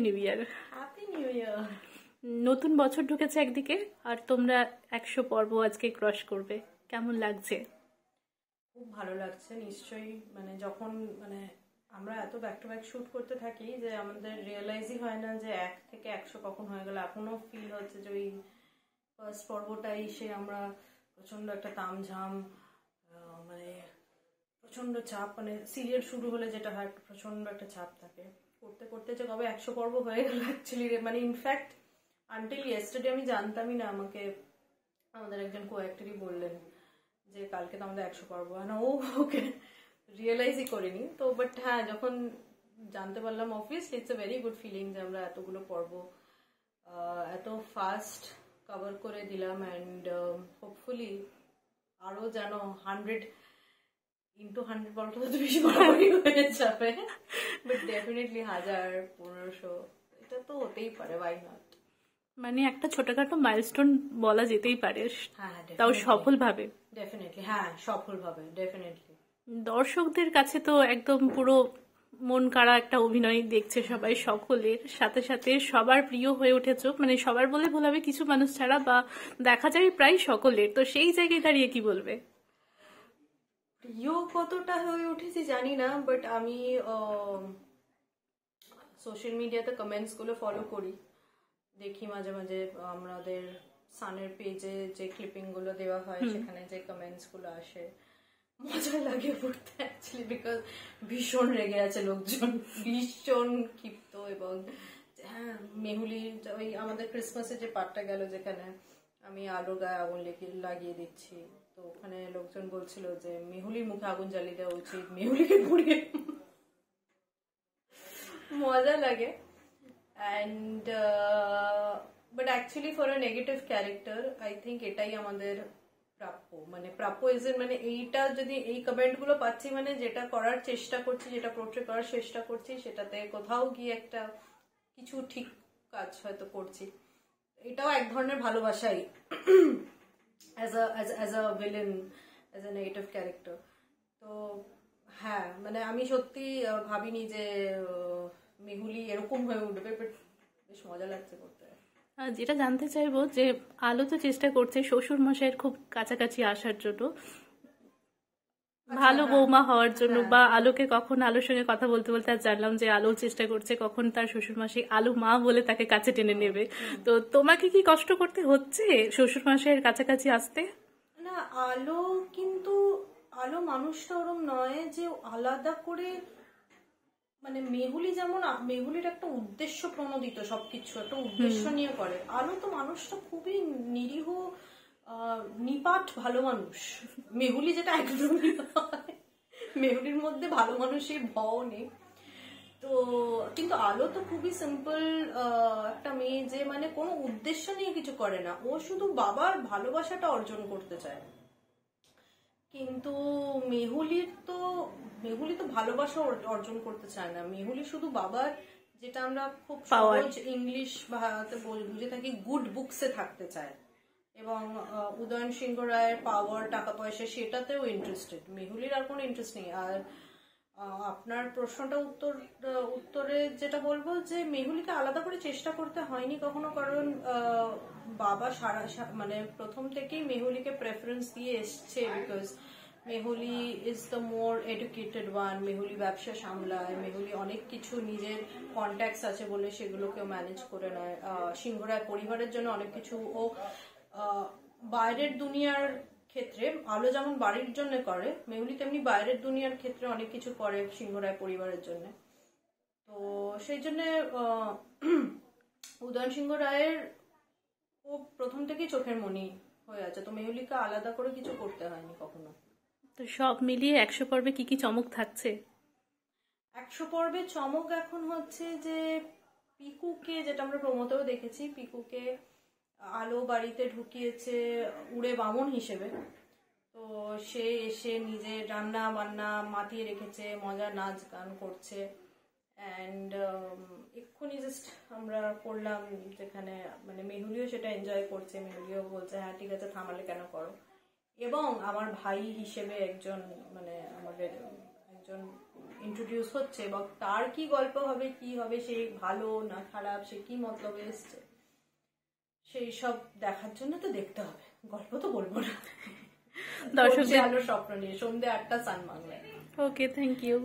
New year. Happy new year. নতুন বছর ঢুকেছে একদিকে, আর তোমরা 100 পর্ব আজকে ক্রস করবে, কেমন লাগছে? খুব ভালো লাগছে নিশ্চয়ই। মানে যখন আমরা এত ব্যাক টু ব্যাক শুট করতে থাকি যে আমাদের রিয়েলাইজই হয় না যে 1 থেকে 100 কখন হয়ে গেল। এখনো ফিল হচ্ছে যে ওই ফার্স্ট পর্বটাই সে আমরা প্রচন্ড একটা তামঝাম, মানে প্রচন্ড চাপ, মানে সিরিয়াল শুরু হলে যেটা হয় একটা প্রচন্ড একটা চাপ থাকে। করতে করতে যে কবে 100 পর্ব হয়ে গেল অ্যাকচুয়ালি, মানে ইনফ্যাক্ট আনটিল ইয়েস্টারডে আমি জানতামই না। আমাকে আমাদের একজন কো অ্যাক্টরই বললেন যে কালকে তো আমাদের 100 পর্ব, না ওকে রিয়েলাইজই করিনি তো। বাট হ্যাঁ, যখন জানতে পারলাম obviously it's a very good feeling যে আমরা এতগুলো পর্ব এত ফাস্ট কভার করে দিলাম। অ্যান্ড হোপফুলি আরও যেন 100 into 100 বলতে তো বেশি বাড়াবাড়ি হয়ে যাবে, বাট ডেফিনেটলি 1000, 1500 এটা তো হতেই পারে, ওয়াই নট। মানে একটা ছোটখাটো মাইলস্টোন বলা যেতেই পারে, হ্যাঁ, তাও সফলভাবে। ডেফিনেটলি, হ্যাঁ সফলভাবে, ডেফিনেটলি। দর্শকদের কাছে তো একদম পুরো মন কাড়া একটা অভিনয় দেখছে সবাই, সকলের সাথে সাথে সবার প্রিয় হয়ে উঠেছ, মানে সবার বলে ভুল হবে, কিছু মানুষ ছাড়া, বা দেখা যায় প্রায় সকলের। তো সেই জায়গায় দাঁড়িয়ে কি বলবে? প্রিয় কতটা হয়ে উঠেছি জানি না, বাট আমি সোশ্যাল মিডিয়াতে কমেন্টস গুলো ফলো করি, দেখি মাঝে মাঝে আমাদের সানের পেজে যে ক্লিপিং গুলো দেওয়া হয় সেখানে যে কমেন্টস গুলো আসে, মজা লাগে পড়তে অ্যাকচুয়ালি, বিকজ ভীষণ রেগে আছে লোকজন, ভীষণ ক্ষিপ্ত। এবং হ্যাঁ, মেহুলির ওই আমাদের ক্রিসমাসে যে পার্টটা গেল যেখানে আমি আলো গায়ে আগুন লাগিয়ে দিচ্ছি, তো ওখানে লোকজন বলছিল যে মেহুলির মুখে আগুন জ্বালিয়ে দেওয়া উচিত, মেহুলিকে পুড়িয়ে। মজা লাগে। And but actually for a negative character I think এটাই আমাদের প্রাপ্য, মানে প্রাপ্য ইজ মানে এইটা যদি এই কমেন্ট গুলো পাচ্ছি, মানে যেটা করার চেষ্টা করছি, যেটা পোর্ট্রে করার চেষ্টা করছি, সেটাতে কোথাও গিয়ে একটা কিছু ঠিক কাজ হয়তো করছি। এটাও এক ধরনের ভালোবাসাই, as a villain, as a negative character. তো হ্যাঁ, মানে আমি সত্যি ভাবিনি যে মেহুলি এরকম হয়ে উঠবে, বাট বেশ মজা লাগছে করতে। যেটা জানতে চাইবো যে আলো তো চেষ্টা করছে শ্বশুর মশাইয়ের খুব কাছাকাছি আসার জন্য, ভালো বৌমা হওয়ার জন্য, বা আলোকে কখন আলোর সঙ্গে কথা বলতে বলতে আর জানলাম যে আলো চেষ্টা করছে কখন তার শ্বশুর মশাই আলো মা বলে তাকে কাছে টেনে নেবে। তো তোমাকে কি কষ্ট করতে হচ্ছে শ্বশুর মশাইয়ের কাছাকাছি আসতে? না, আলো মানুষটা ওরম নয় যে আলাদা করে, মানে মেহুলি যেমন, মেহুলির একটা উদ্দেশ্য প্রণোদিত, সবকিছু একটা উদ্দেশ্য নিয়ে করে। আলো তো মানুষটা খুবই নিরীহ, নিপাট ভালো মানুষ। মেহুলি যেটা একদমই নয়, মেহুলির মধ্যে ভালো মানুষের ভাও নেই। তো কিন্তু আলো তো খুবই সিম্পল একটা মেয়ে, যে মানে কোনো উদ্দেশ্য নিয়ে কিছু করে না, ও শুধু বাবার ভালোবাসাটা অর্জন করতে চায়। কিন্তু মেহুলি তো ভালোবাসা অর্জন করতে চায় না। মেহুলি শুধু বাবার, যেটা আমরা খুব সহজ ইংলিশ ভাষাতে বুঝে থাকি, গুড বুকসে থাকতে চায়। এবং উদয়ন সিংহ রায়ের পাওয়ার, টাকা পয়সা, সেটাতেও ইন্টারেস্টেড। মেহুলির আর কোনো ইন্টারেস্ট নেই। আর আপনার প্রশ্নটা উত্তরে যেটা বলবো, যে মেহুলিকে আলাদা করে চেষ্টা করতে হয়নি কখনো, কারণ বাবা মানে প্রথম থেকেই মেহুলিকে প্রেফারেন্স দিয়ে এসছে, because Mehuli is the more educated one. Mehuli ব্যবসা সামলায়, মেহুলি অনেক কিছু নিজের কন্ট্যাক্টস আছে বলে সেগুলোকেও ম্যানেজ করে নেয়। সিংহ রায় পরিবারের জন্য অনেক কিছু, ও বাইরের দুনিয়ার ক্ষেত্রে আলো যেমন বাড়ির জন্য করে, মেহুলি তেমনি বাইরের দুনিয়ার ক্ষেত্রে অনেক কিছু করে সিংহ রায় পরিবারের জন্য। তো সেই জন্য উদয়ন সিংহ রায়ের ও প্রথম থেকেই চোখের মনি হয়ে আছে। তো মেহুলিকে আলাদা করে কিছু করতে হয়নি কখনো। তো সব মিলিয়ে 100 পর্বে কি কি চমক থাকছে? 100 পর্বে চমক এখন হচ্ছে যে পিকুকে, যেটা আমরা প্রমোতেও দেখেছি, পিকুকে আলো বাড়িতে ঢুকিয়েছে উড়ে বামন হিসেবে। তো সে এসে নিজে রান্না বান্না মাতিয়ে রেখেছে, মজা নাচ গান করছে। অ্যান্ড এক্ষুনি জাস্ট আমরা করলাম যেখানে, মানে মেহুলিও সেটা এনজয় করছে, মেহুলিও বলছে হ্যাঁ ঠিক আছে, থামালে কেন করো। এবং আমার ভাই হিসেবে একজন, মানে আমাদের একজন একজন ইন্ট্রোডিউস হচ্ছে, এবং তার কি গল্প হবে, কি হবে, সে ভালো না খারাপ, সে কি মতলবে এসছে, সেই সব দেখার জন্য তো দেখতে হবে। গল্প তো বলবো না, দর্শকদের আলো স্বপ্ন নিয়ে সন্ধ্যে 8টা সান বাংলায়। ওকে, থ্যাংক ইউ।